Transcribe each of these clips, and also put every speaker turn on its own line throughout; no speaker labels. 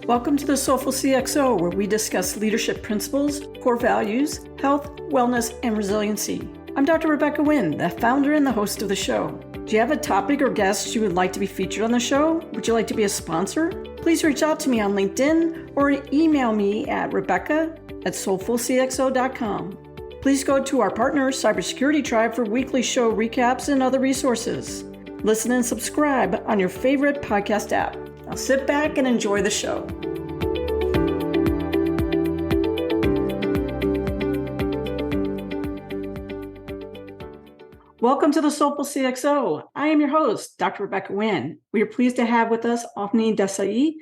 Welcome to the Soulful CXO, where we discuss leadership principles, core values, health, wellness, and resiliency. I'm Dr. Rebecca Wynn, the founder and the host of the show. Do you have a topic or guest you would like to be featured on the show? Would you like to be a sponsor? Please reach out to me on LinkedIn or email me at rebecca@soulfulcxo.com. Please go to our partner, Cybersecurity Tribe, for weekly show recaps and other resources. Listen and subscribe on your favorite podcast app. Now sit back and enjoy the show. Welcome to the Soulful CXO. I am your host, Dr. Rebecca Wynn. We are pleased to have with us Avani Desai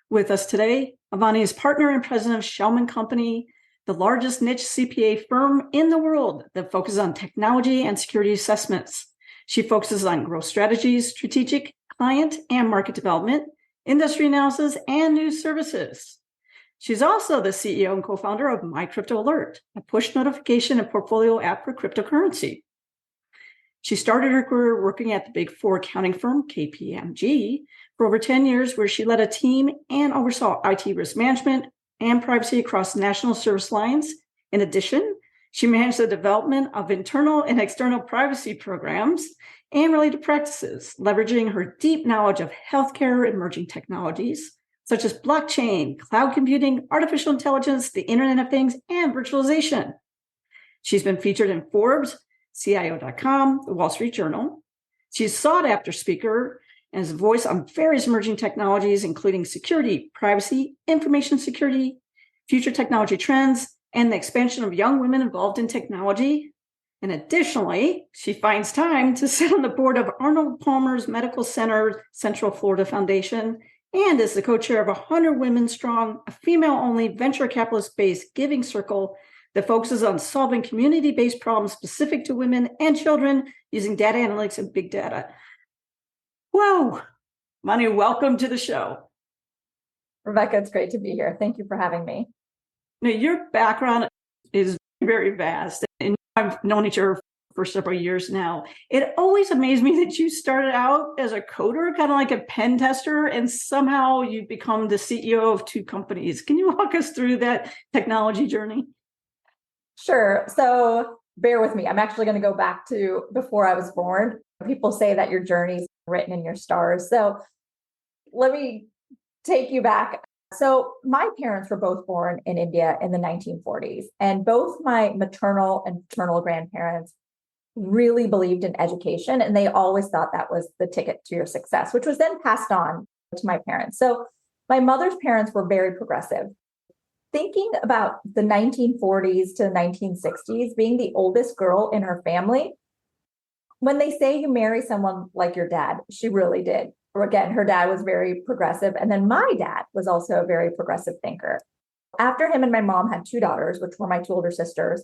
with us today. Avani is partner and president of Shellman Company, the largest niche CPA firm in the world that focuses on technology and security assessments. She focuses on growth strategies, strategic client and market development, industry analysis, and new services. She's also the CEO and co-founder of My Crypto Alert, a push notification and portfolio app for cryptocurrency. She started her career working at the Big Four accounting firm, KPMG, for over 10 years, where she led a team and oversaw IT risk management and privacy across national service lines. In addition, she managed the development of internal and external privacy programs and related practices, leveraging her deep knowledge of healthcare emerging technologies, such as blockchain, cloud computing, artificial intelligence, the Internet of Things, and virtualization. She's been featured in Forbes, CIO.com, the Wall Street Journal. She's a sought-after speaker and is a voice on various emerging technologies, including security, privacy, information security, future technology trends, and the expansion of young women involved in technology. And additionally, she finds time to sit on the board of Arnold Palmer's Medical Center Central Florida Foundation and is the co-chair of 100 Women Strong, a female-only venture capitalist-based giving circle that focuses on solving community-based problems specific to women and children using data analytics and big data. Whoa, Mani, welcome to the show.
Rebecca, it's great to be here. Thank you for having me.
Now, your background is very vast, and I've known each other for several years now. It always amazed me that you started out as a coder, kind of like a pen tester, and somehow you become the CEO of two companies. Can you walk us through that technology journey?
Sure. So bear with me. I'm actually going to go back to before I was born. People say that your journey's written in your stars. So let me take you back. So my parents were both born in India in the 1940s, and both my maternal and paternal grandparents really believed in education, and they always thought that was the ticket to your success, which was then passed on to my parents. So my mother's parents were very progressive. Thinking about the 1940s to the 1960s, being the oldest girl in her family, when they say you marry someone like your dad, she really did. Or again, her dad was very progressive. And then my dad was also a very progressive thinker. After him and my mom had two daughters, which were my two older sisters,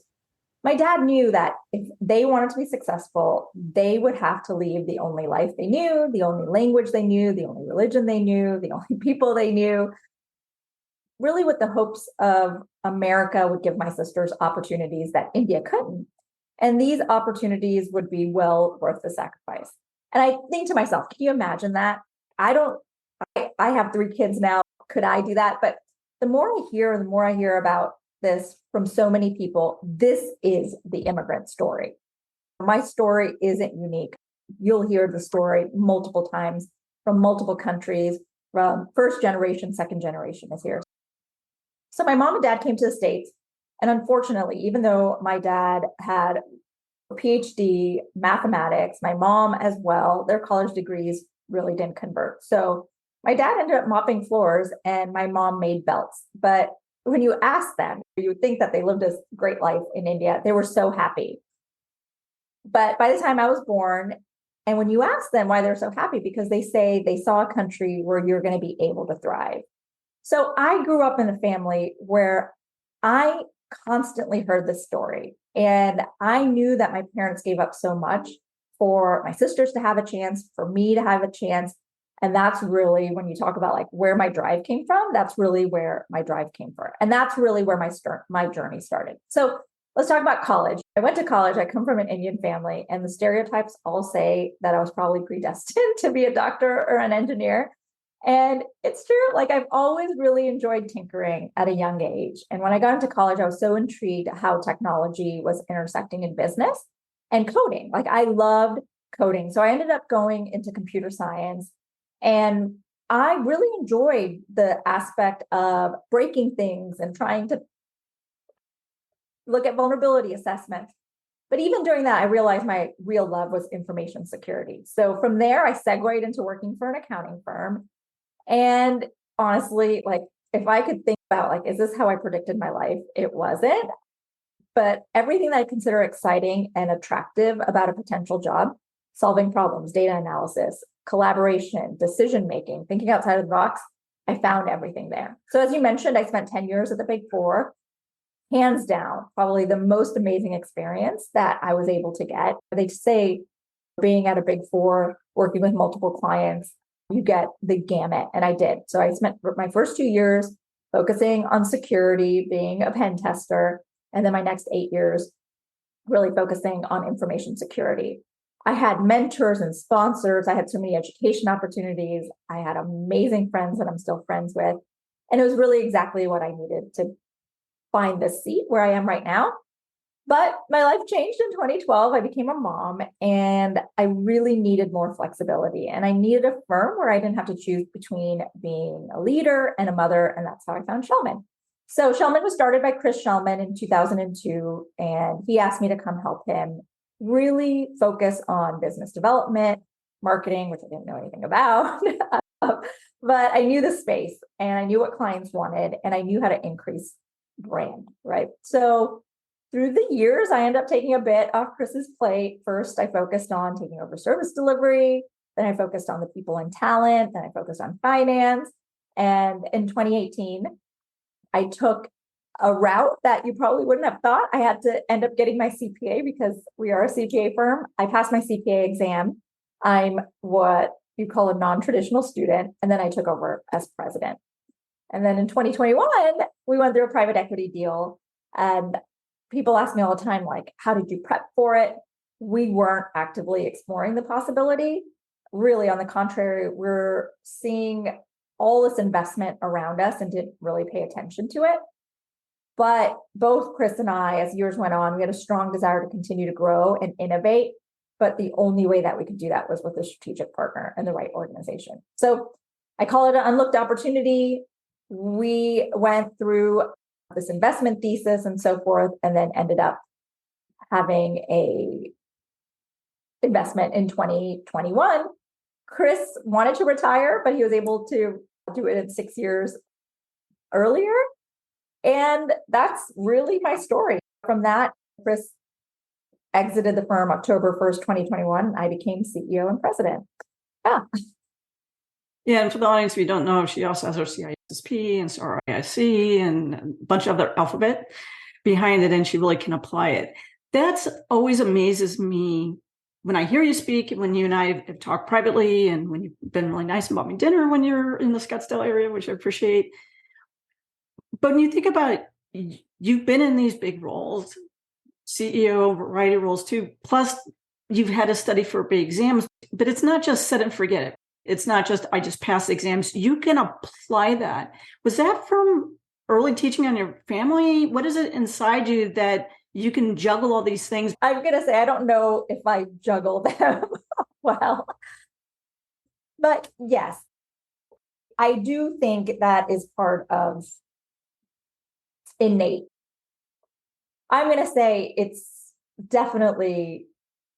my dad knew that if they wanted to be successful, they would have to leave the only life they knew, the only language they knew, the only religion they knew, the only people they knew, really with the hopes of America would give my sisters opportunities that India couldn't. And these opportunities would be well worth the sacrifice. And I think to myself, can you imagine that? I have 3 kids now. Could I do that? But the more I hear about this from so many people, this is the immigrant story. My story isn't unique. You'll hear the story multiple times from multiple countries, from first generation, second generation is here. So my mom and dad came to the States. And unfortunately, even though my dad had a PhD, mathematics, my mom as well, their college degrees really didn't convert. So my dad ended up mopping floors and my mom made belts. But when you ask them, you would think that they lived a great life in India. They were so happy. But by the time I was born, and when you ask them why they're so happy, because they say they saw a country where you're going to be able to thrive. So I grew up in a family where I constantly heard this story. And I knew that my parents gave up so much for my sisters to have a chance, for me to have a chance. And that's really, when you talk about like where my drive came from, that's really where my drive came from. And that's really where my journey started. So let's talk about college. I went to college. I come from an Indian family, and the stereotypes all say that I was probably predestined to be a doctor or an engineer. And it's true, like I've always really enjoyed tinkering at a young age. And when I got into college, I was so intrigued how technology was intersecting in business and coding. Like I loved coding. So I ended up going into computer science, and I really enjoyed the aspect of breaking things and trying to look at vulnerability assessments. But even during that, I realized my real love was information security. So from there, I segued into working for an accounting firm. And honestly, like if I could think about like, is this how I predicted my life? It wasn't. But everything that I consider exciting and attractive about a potential job, solving problems, data analysis, collaboration, decision making, thinking outside of the box, I found everything there. So as you mentioned, I spent 10 years at the Big Four. Hands down, probably the most amazing experience that I was able to get. They say being at a Big Four, working with multiple clients, you get the gamut. And I did. So I spent my first 2 years focusing on security, being a pen tester, and then my next 8 years really focusing on information security. I had mentors and sponsors. I had so many education opportunities. I had amazing friends that I'm still friends with. And it was really exactly what I needed to find this seat where I am right now. But my life changed in 2012. I became a mom and I really needed more flexibility. And I needed a firm where I didn't have to choose between being a leader and a mother. And that's how I found Shellman. So Shellman was started by Chris Shellman in 2002. And he asked me to come help him really focus on business development, marketing, which I didn't know anything about. But I knew the space and I knew what clients wanted and I knew how to increase brand, right? So through the years, I ended up taking a bit off Chris's plate. First, I focused on taking over service delivery. Then I focused on the people and talent. Then I focused on finance. And in 2018, I took a route that you probably wouldn't have thought. I had to end up getting my CPA because we are a CPA firm. I passed my CPA exam. I'm what you call a non-traditional student. And then I took over as president. And then in 2021, we went through a private equity deal. And people ask me all the time, like, how did you prep for it? We weren't actively exploring the possibility. Really, on the contrary, we're seeing all this investment around us and didn't really pay attention to it. But both Chris and I, as years went on, we had a strong desire to continue to grow and innovate. But the only way that we could do that was with a strategic partner and the right organization. So I call it an unlooked opportunity. We went through this investment thesis and so forth, and then ended up having a investment in 2021. Chris wanted to retire, but he was able to do it in 6 years earlier. And that's really my story. From that, Chris exited the firm October 1st, 2021. I became CEO and president. Yeah.
Yeah, and for the audience, if you don't know, she also has her CISP and RIC and a bunch of other alphabet behind it, and she really can apply it. That's always amazes me when I hear you speak, when you and I have talked privately, and when you've been really nice and bought me dinner when you're in the Scottsdale area, which I appreciate. But when you think about it, you've been in these big roles, CEO, variety roles too, plus you've had to study for big exams, but it's not just set and forget it. It's not just, I just passed exams. You can apply that. Was that from early teaching on your family? What is it inside you that you can juggle all these things?
I'm going to say, I don't know if I juggle them well, but yes, I do think that is part of innate. I'm going to say it's definitely,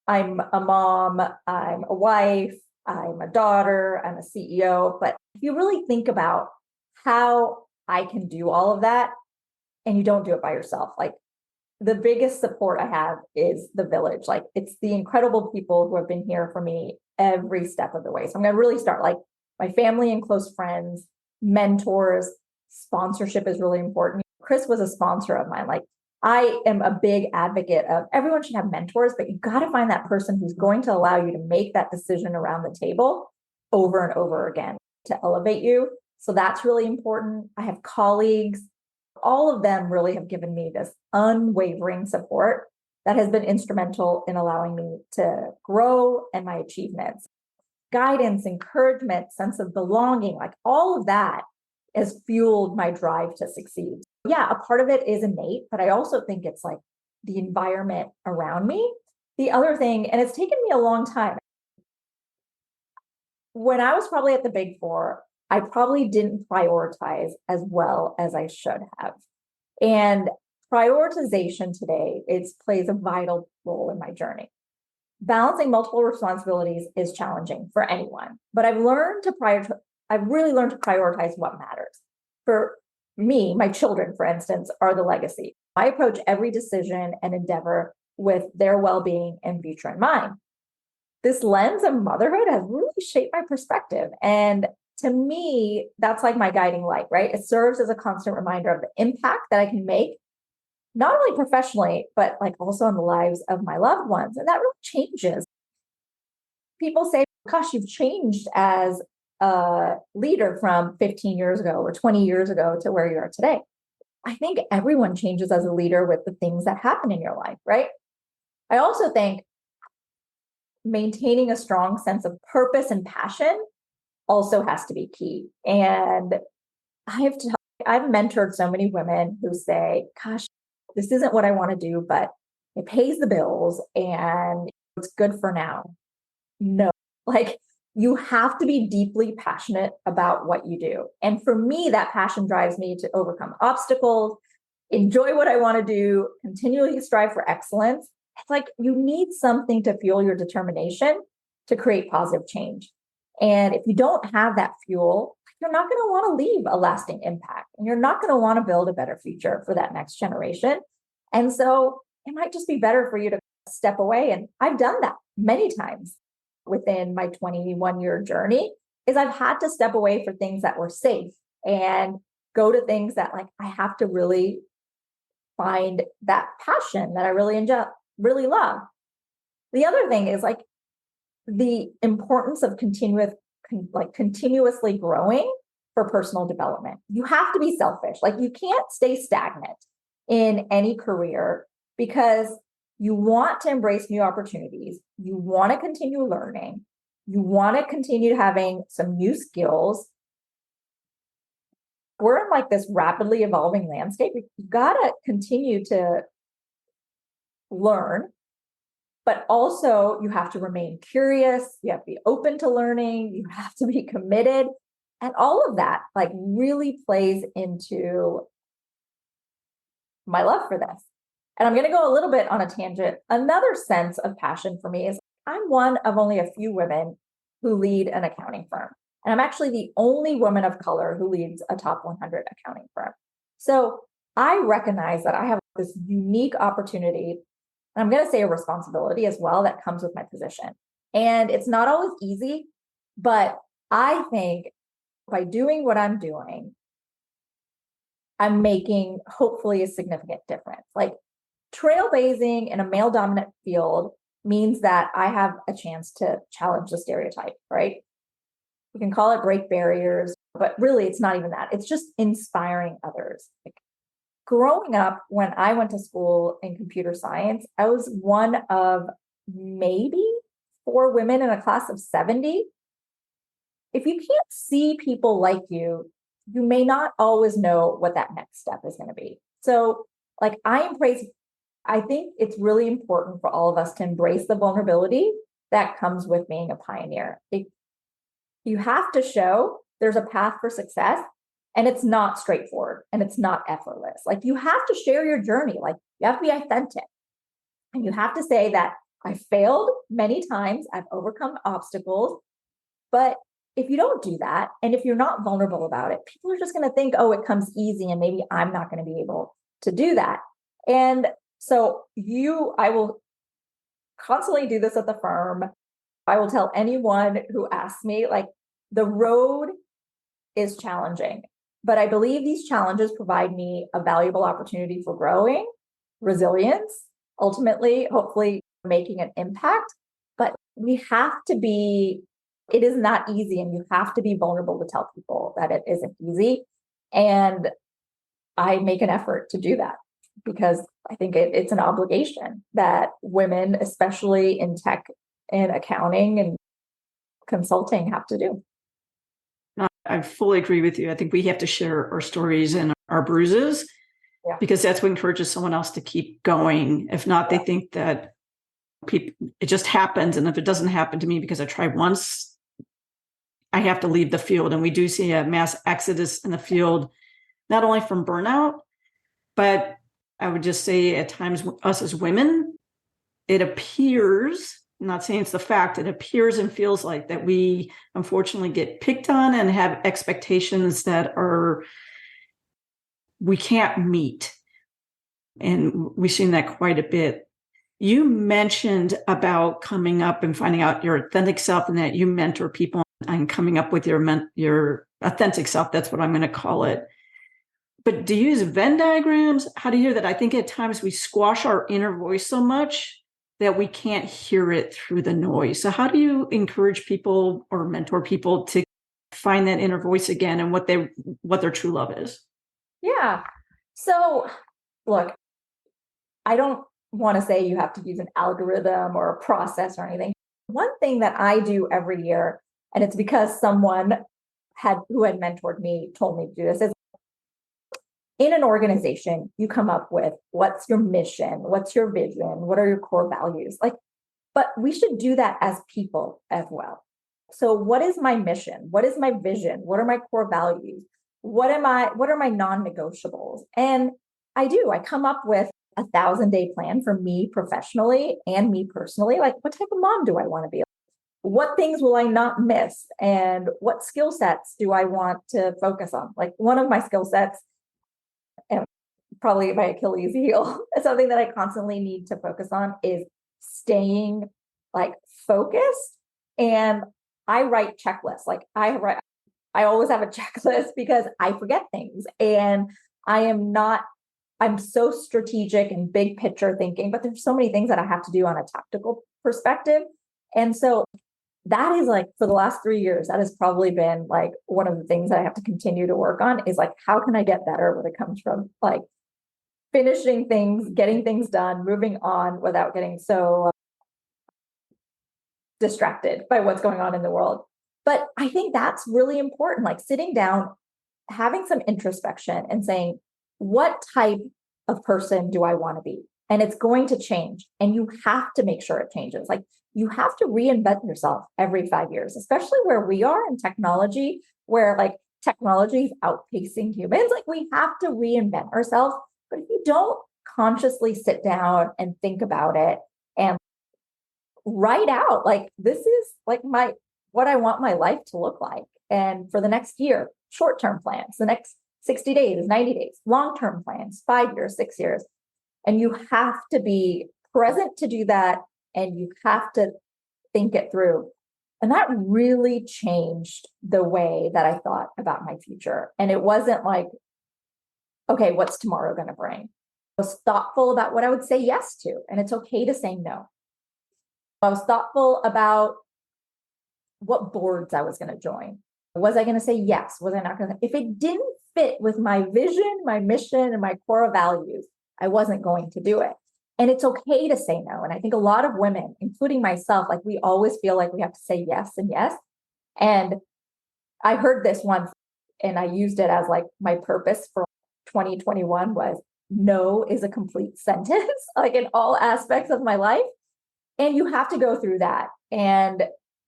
I'm a mom, I'm a wife, I'm a daughter, I'm a CEO. But if you really think about how I can do all of that and you don't do it by yourself, like the biggest support I have is the village. Like it's the incredible people who have been here for me every step of the way. So I'm going to really start like my family and close friends, mentors, sponsorship is really important. Chris was a sponsor of mine. Like I am a big advocate of everyone should have mentors, but you've got to find that person who's going to allow you to make that decision around the table over and over again to elevate you. So that's really important. I have colleagues, all of them really have given me this unwavering support that has been instrumental in allowing me to grow and my achievements. guidance, encouragement, sense of belonging, like all of that has fueled my drive to succeed. Yeah, a part of it is innate, but I also think it's like the environment around me. The other thing, and it's taken me a long time, when I was probably at the Big Four, I probably didn't prioritize as well as I should have. And prioritization today plays a vital role in my journey. Balancing multiple responsibilities is challenging for anyone, but I've really learned to prioritize what matters. For me, my children, for instance, are the legacy. I approach every decision and endeavor with their well-being and future in mind. This lens of motherhood has really shaped my perspective. And to me, that's like my guiding light, right? It serves as a constant reminder of the impact that I can make, not only professionally, but like also on the lives of my loved ones. And that really changes. People say, gosh, you've changed as a leader from 15 years ago or 20 years ago to where you are today. I think everyone changes as a leader with the things that happen in your life, right? I also think maintaining a strong sense of purpose and passion also has to be key. And I've mentored so many women who say, gosh, this isn't what I want to do, but it pays the bills and it's good for now. No, like you have to be deeply passionate about what you do. And for me, that passion drives me to overcome obstacles, enjoy what I want to do, continually strive for excellence. It's like you need something to fuel your determination to create positive change. And if you don't have that fuel, you're not going to want to leave a lasting impact and you're not going to want to build a better future for that next generation. And so it might just be better for you to step away. And I've done that many times within my 21-year journey is I've had to step away for things that were safe and go to things that like I have to really find that passion that I really enjoy, really love. The other thing is like the importance of continuously growing for personal development. You have to be selfish. Like you can't stay stagnant in any career because you want to embrace new opportunities. You want to continue learning. You want to continue having some new skills. We're in like this rapidly evolving landscape. You've got to continue to learn, but also you have to remain curious. You have to be open to learning. You have to be committed. And all of that like really plays into my love for this. And I'm going to go a little bit on a tangent. Another sense of passion for me is I'm one of only a few women who lead an accounting firm. And I'm actually the only woman of color who leads a top 100 accounting firm. So I recognize that I have this unique opportunity, and I'm going to say a responsibility as well that comes with my position. And it's not always easy, but I think by doing what I'm doing, I'm making hopefully a significant difference. Like trailblazing in a male dominant field means that I have a chance to challenge the stereotype, right? You can call it break barriers, but really it's not even that. It's just inspiring others. Like growing up, when I went to school in computer science, I was one of maybe 4 women in a class of 70. If you can't see people like you may not always know what that next step is going to be. So like I think it's really important for all of us to embrace the vulnerability that comes with being a pioneer. You have to show there's a path for success and it's not straightforward and it's not effortless. Like you have to share your journey. Like you have to be authentic and you have to say that I failed many times. I've overcome obstacles, but if you don't do that, and if you're not vulnerable about it, people are just going to think, oh, it comes easy and maybe I'm not going to be able to do that. And so I will constantly do this at the firm. I will tell anyone who asks me, like, the road is challenging, but I believe these challenges provide me a valuable opportunity for growing, resilience, ultimately, hopefully making an impact. But it is not easy, and you have to be vulnerable to tell people that it isn't easy. And I make an effort to do that because I think it's an obligation that women, especially in tech and accounting and consulting have to do.
I fully agree with you. I think we have to share our stories and our bruises because that's what encourages someone else to keep going. If not, they think that it just happens. And if it doesn't happen to me because I tried once, I have to leave the field. And we do see a mass exodus in the field, not only from burnout, but I would just say at times us as women, it appears, I'm not saying it's the fact, it appears and feels like that we unfortunately get picked on and have expectations that we can't meet. And we've seen that quite a bit. You mentioned about coming up and finding out your authentic self and that you mentor people and coming up with your authentic self. That's what I'm going to call it. But do you use Venn diagrams? How do you hear that? I think at times we squash our inner voice so much that we can't hear it through the noise. So how do you encourage people or mentor people to find that inner voice again and what their true love is?
Yeah. So look, I don't want to say you have to use an algorithm or a process or anything. One thing that I do every year, and it's because someone who had mentored me told me to do this, is in an organization, you come up with what's your mission, what's your vision, what are your core values? But we should do that as people as well. So what is my mission? What is my vision? What are my core values? What are my non-negotiables? And I come up with a 1,000-day plan for me professionally and me personally. Like, what type of mom do I want to be? What things will I not miss? And what skill sets do I want to focus on? Like, one of my skill sets, and probably my Achilles heel, something that I constantly need to focus on is staying focused. And I write checklists. I always have a checklist because I forget things, and I'm so strategic and big picture thinking, but there's so many things that I have to do on a tactical perspective. And so that is for the last 3 years, that has probably been one of the things that I have to continue to work on is how can I get better when it comes from finishing things, getting things done, moving on without getting so distracted by what's going on in the world. But I think that's really important, sitting down, having some introspection and saying, what type of person do I want to be? And it's going to change. And you have to make sure it changes. You have to reinvent yourself every 5 years, especially where we are in technology, where technology is outpacing humans. We have to reinvent ourselves. But if you don't consciously sit down and think about it and write out, this is what I want my life to look like. And for the next year, short-term plans, the next 60 days, 90 days, long-term plans, 5 years, 6 years. And you have to be present to do that. And you have to think it through. And that really changed the way that I thought about my future. And it wasn't okay, what's tomorrow going to bring? I was thoughtful about what I would say yes to. And it's okay to say no. I was thoughtful about what boards I was going to join. Was I going to say yes? Was I not going to? If it didn't fit with my vision, my mission, and my core values, I wasn't going to do it. And it's okay to say no. And I think a lot of women, including myself, we always feel like we have to say yes and yes. And I heard this once and I used it as my purpose for 2021 was no is a complete sentence, in all aspects of my life. And you have to go through that. And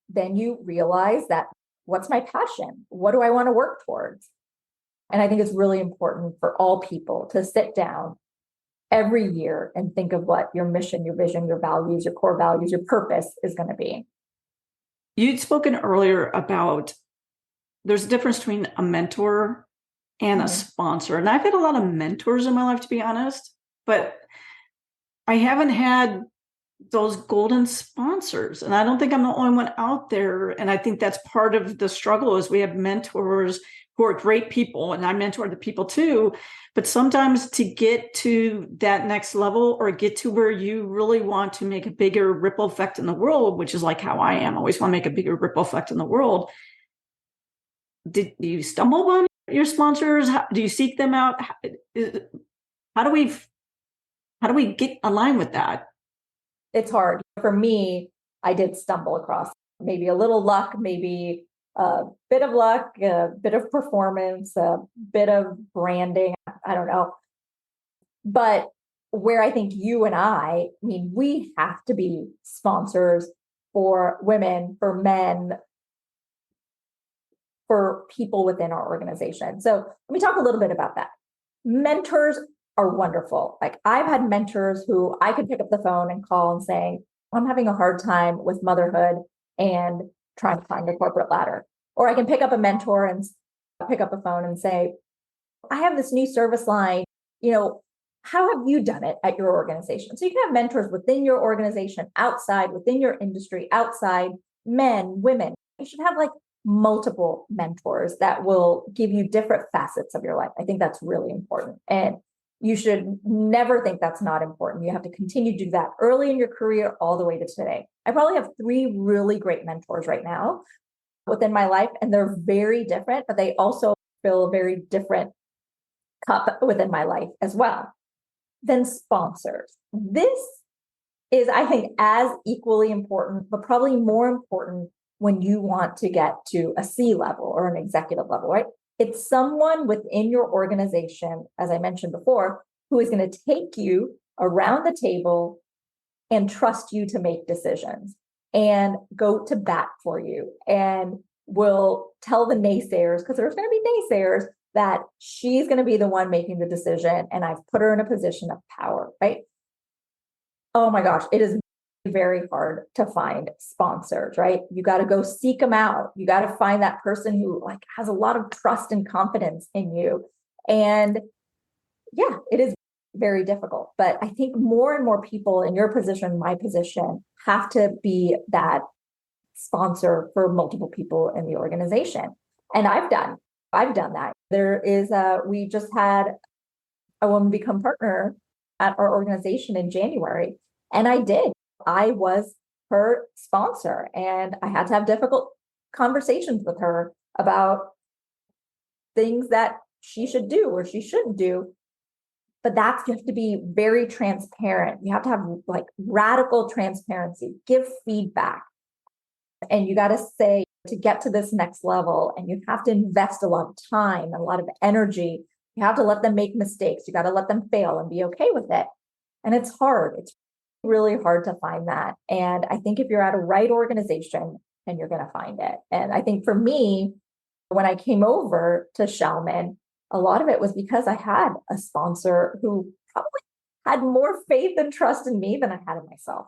then you realize that what's my passion? What do I want to work towards? And I think it's really important for all people to sit down every year and think of what your mission, your vision, your values, your core values, your purpose is going to be.
You'd spoken earlier about there's a difference between a mentor and a sponsor. And I've had a lot of mentors in my life, to be honest, but I haven't had those golden sponsors. And I don't think I'm the only one out there. And I think that's part of the struggle is we have mentors who are great people, and I mentor the people too. But sometimes to get to that next level or get to where you really want to make a bigger ripple effect in the world, which is how I am, I always want to make a bigger ripple effect in the world. Did you stumble on your sponsors? Do you seek them out? How do we get aligned with that?
It's hard. For me, I did stumble across maybe a little luck, maybe a bit of luck, a bit of performance, a bit of branding. I don't know. But where I think you and I mean, we have to be sponsors for women, for men, for people within our organization. So let me talk a little bit about that. Mentors are wonderful. Like I've had mentors who I could pick up the phone and call and say, I'm having a hard time with motherhood and trying to climb the corporate ladder. Or I can pick up a mentor and pick up a phone and say, I have this new service line, how have you done it at your organization? So you can have mentors within your organization, outside, within your industry, outside, men, women. You should have like multiple mentors that will give you different facets of your life. I think that's really important. And you should never think that's not important. You have to continue to do that early in your career all the way to today. I probably have 3 really great mentors right now within my life, and they're very different, but they also fill a very different cup within my life as well. Then sponsors. This is, I think, as equally important, but probably more important when you want to get to a C level or an executive level, right? It's someone within your organization, as I mentioned before, who is going to take you around the table and trust you to make decisions and go to bat for you and will tell the naysayers, because there's going to be naysayers, that she's going to be the one making the decision and I've put her in a position of power, right? Oh my gosh, it is very hard to find sponsors, right? You got to go seek them out. You got to find that person who like has a lot of trust and confidence in you. And yeah, it is very difficult. But I think more and more people in your position, my position, have to be that sponsor for multiple people in the organization. And I've done that. We just had a woman become partner at our organization in January. And I was her sponsor, and I had to have difficult conversations with her about things that she should do or she shouldn't do. But you have to be very transparent. You have to have like radical transparency, give feedback. And you got to say, to get to this next level, and you have to invest a lot of time and a lot of energy. You have to let them make mistakes. You got to let them fail and be okay with it. And it's hard. It's really hard to find that. And I think if you're at a right organization, then you're going to find it. And I think for me, when I came over to Shellman, a lot of it was because I had a sponsor who probably had more faith and trust in me than I had in myself.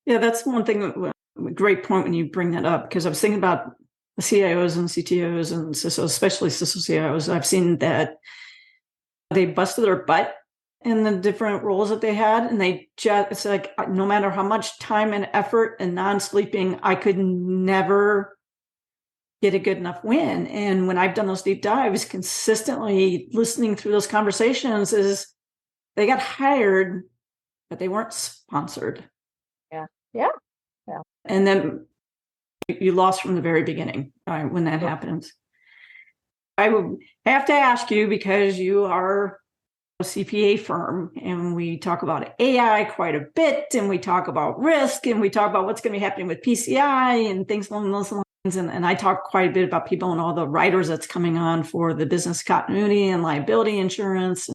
Yeah, that's one thing. A great point when you bring that up, because I was thinking about the CIOs and CTOs and CISOs, especially CISO CIOs. I've seen that they busted their butt in the different roles that they had. And it's like, no matter how much time and effort and non-sleeping, I could never get a good enough win. And when I've done those deep dives, consistently listening through those conversations, is they got hired, but they weren't sponsored.
Yeah.
And then you lost from the very beginning when that happens. I would have to ask you, because you are a CPA firm and we talk about AI quite a bit, and we talk about risk, and we talk about what's going to be happening with PCI and things along those lines. And I talk quite a bit about people and all the riders that's coming on for the business continuity and liability insurance.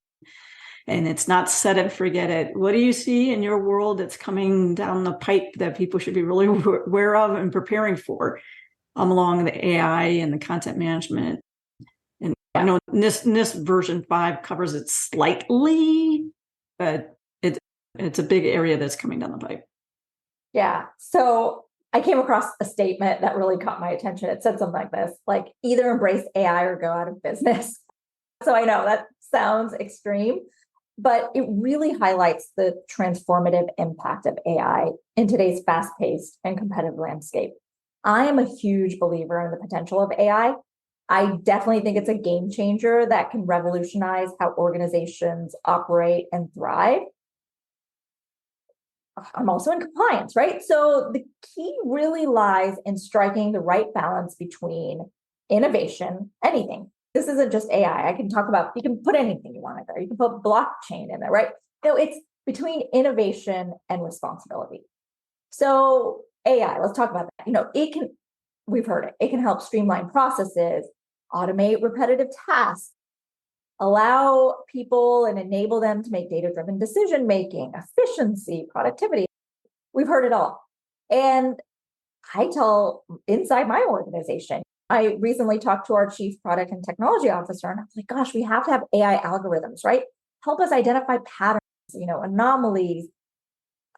And it's not set and forget it. What do you see in your world that's coming down the pipe that people should be really aware of and preparing for along the AI and the content management? And I know NIST version 5 covers it slightly, but it's a big area that's coming down the pipe.
Yeah. So I came across a statement that really caught my attention. It said something like this, like, either embrace AI or go out of business. So I know that sounds extreme, but it really highlights the transformative impact of AI in today's fast-paced and competitive landscape. I am a huge believer in the potential of AI. I definitely think it's a game changer that can revolutionize how organizations operate and thrive. I'm also in compliance, right? So the key really lies in striking the right balance between innovation, anything. This isn't just AI. You can put anything you want in there. You can put blockchain in there, right? No, it's between innovation and responsibility. So AI, let's talk about that. We've heard it can help streamline processes, automate repetitive tasks, allow people and enable them to make data-driven decision making, efficiency, productivity. We've heard it all. And I tell inside my organization, I recently talked to our chief product and technology officer, and I was like, gosh, we have to have AI algorithms, right? Help us identify patterns, anomalies,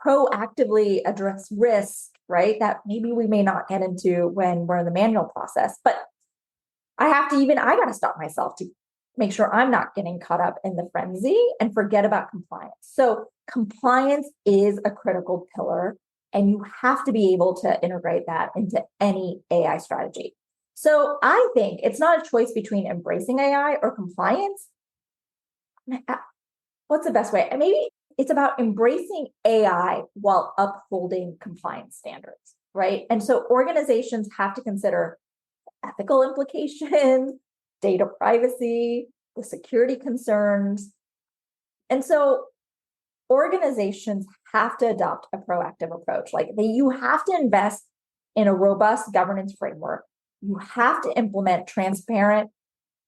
proactively address risk, right? That maybe we may not get into when we're in the manual process. But I got to stop myself to make sure I'm not getting caught up in the frenzy and forget about compliance. So compliance is a critical pillar, and you have to be able to integrate that into any AI strategy. So I think it's not a choice between embracing AI or compliance. What's the best way? And maybe it's about embracing AI while upholding compliance standards, right? And so organizations have to consider ethical implications, data privacy, the security concerns. And so organizations have to adopt a proactive approach. You have to invest in a robust governance framework. You have to implement transparent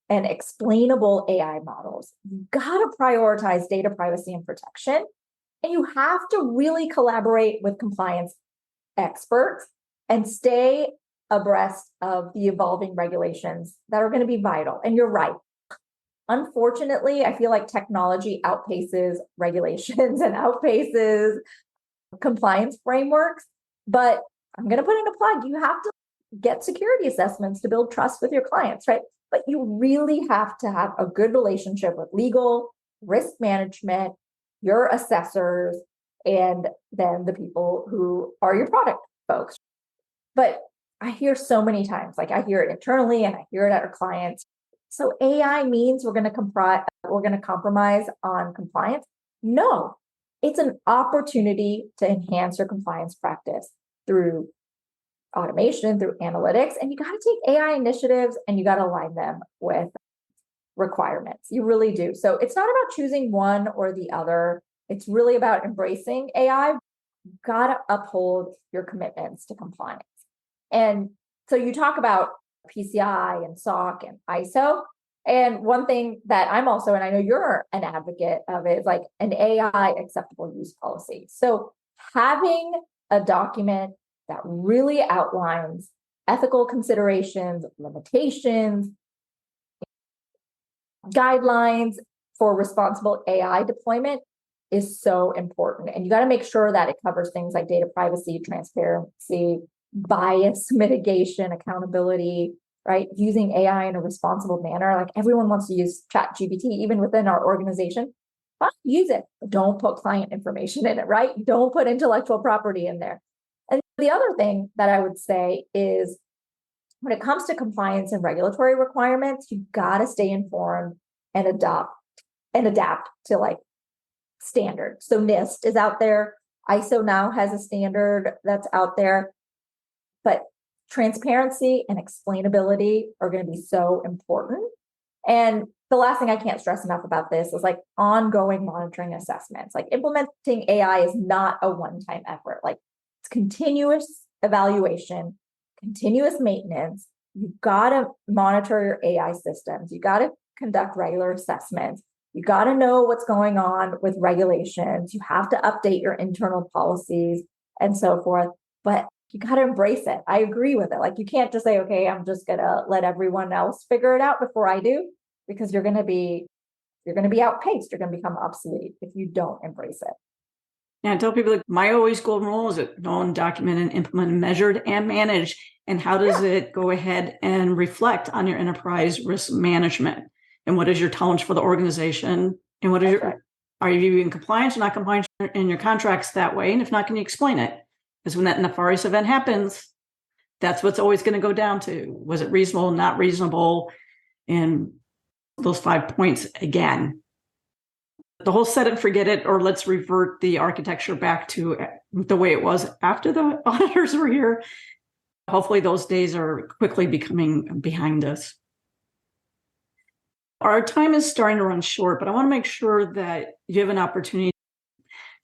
and explainable AI models. You got to prioritize data privacy and protection. And you have to really collaborate with compliance experts and stay abreast of the evolving regulations that are going to be vital. And you're right. Unfortunately, I feel like technology outpaces regulations and outpaces compliance frameworks. But I'm going to put in a plug. You have to get security assessments to build trust with your clients, right? But you really have to have a good relationship with legal, risk management, your assessors, and then the people who are your product folks. But I hear so many times, I hear it internally and I hear it at our clients. So AI means we're going to compromise on compliance. No, it's an opportunity to enhance your compliance practice through automation, through analytics, and you got to take AI initiatives and you got to align them with requirements. You really do. So it's not about choosing one or the other. It's really about embracing AI. You've got to uphold your commitments to compliance. And so you talk about PCI and SOC and ISO. And one thing that I'm also, and I know you're an advocate of, it, is an AI acceptable use policy. So having a document that really outlines ethical considerations, limitations, guidelines for responsible AI deployment is so important. And you got to make sure that it covers things like data privacy, transparency, bias mitigation, accountability, right? Using AI in a responsible manner. Everyone wants to use ChatGPT, even within our organization. Fine, use it, but don't put client information in it, right? Don't put intellectual property in there. And the other thing that I would say is when it comes to compliance and regulatory requirements, you've got to stay informed and adapt to standards. So NIST is out there. ISO now has a standard that's out there. But transparency and explainability are going to be so important. And the last thing I can't stress enough about this is ongoing monitoring assessments. Implementing AI is not a one-time effort. It's continuous evaluation, continuous maintenance. You've got to monitor your AI systems. You got to conduct regular assessments. You got to know what's going on with regulations. You have to update your internal policies and so forth. But you got to embrace it. I agree with it. You can't just say, okay, I'm just going to let everyone else figure it out before I do, because you're going to be outpaced. You're going to become obsolete if you don't embrace it.
Yeah, I tell people my always golden rule is known, documented, implemented, measured, and managed. And how does it go ahead and reflect on your enterprise risk management? And what is your tolerance for the organization? And what is are you in compliance or not compliance in your contracts that way? And if not, can you explain it? Because when that nefarious event happens, that's what's always going to go down to. Was it reasonable, not reasonable? And those 5 points again. The whole set it, forget it, or let's revert the architecture back to the way it was after the auditors were here. Hopefully those days are quickly becoming behind us. Our time is starting to run short, but I want to make sure that you have an opportunity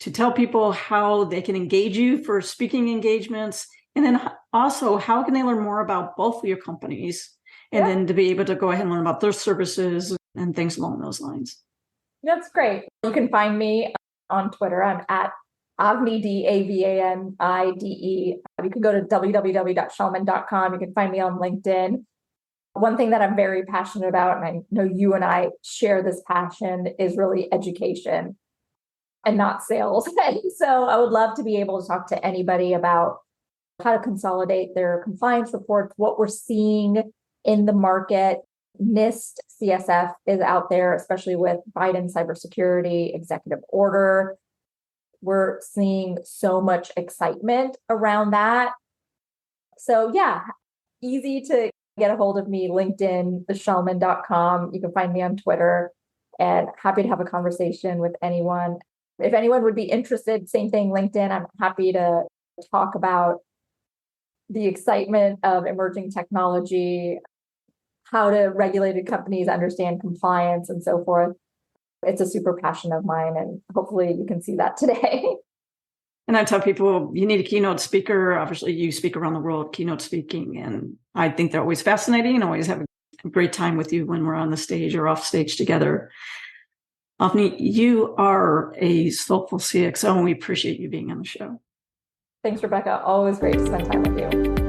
to tell people how they can engage you for speaking engagements And then also, how can they learn more about both of your companies? And then to be able to go ahead and learn about their services and things along those lines.
That's great. You can find me on Twitter. I'm at Avni, Davanide. You can go to www.shellman.com. You can find me on LinkedIn. One thing that I'm very passionate about, and I know you and I share this passion, is really education and not sales. And so I would love to be able to talk to anybody about how to consolidate their compliance reports, what we're seeing in the market. NIST CSF is out there, especially with Biden cybersecurity executive order. We're seeing so much excitement around that. So yeah, easy to get a hold of me, LinkedIn, theshellman.com. You can find me on Twitter, and happy to have a conversation with anyone. If anyone would be interested, same thing, LinkedIn. I'm happy to talk about the excitement of emerging technology, how do regulated companies understand compliance and so forth. It's a super passion of mine, and hopefully you can see that today.
And I tell people, you need a keynote speaker. Obviously, you speak around the world, keynote speaking. And I think they're always fascinating and always have a great time with you when we're on the stage or off stage together. Avni, you are a Soulful CXO, and we appreciate you being on the show.
Thanks, Rebecca. Always great to spend time with you.